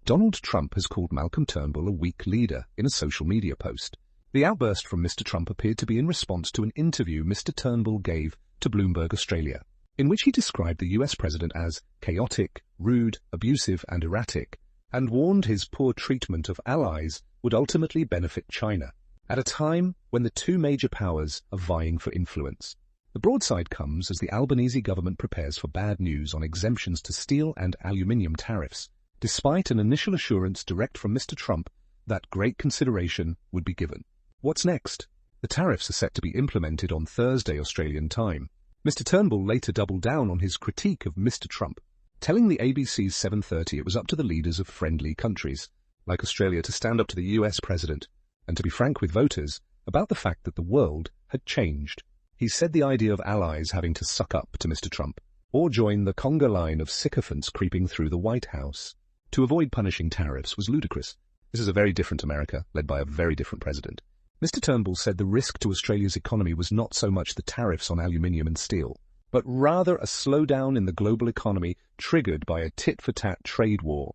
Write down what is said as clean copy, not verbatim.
Donald Trump has called Malcolm Turnbull a weak leader in a social media post. The outburst from Mr. Trump appeared to be in response to an interview Mr. Turnbull gave to Bloomberg Australia, in which he described the U.S. president as chaotic, rude, abusive and erratic, and warned his poor treatment of allies would ultimately benefit China, at a time when the two major powers are vying for influence. The broadside comes as the Albanese government prepares for bad news on exemptions to steel and aluminium tariffs, despite an initial assurance direct from Mr. Trump that great consideration would be given. What's next? The tariffs are set to be implemented on Thursday Australian time. Mr. Turnbull later doubled down on his critique of Mr. Trump, telling the ABC's 7:30 it was up to the leaders of friendly countries, like Australia, to stand up to the US president, and to be frank with voters about the fact that the world had changed. He said the idea of allies having to suck up to Mr. Trump, or join the conga line of sycophants creeping through the White House to avoid punishing tariffs was ludicrous. This is a very different America, led by a very different president. Mr. Turnbull said the risk to Australia's economy was not so much the tariffs on aluminium and steel, but rather a slowdown in the global economy triggered by a tit-for-tat trade war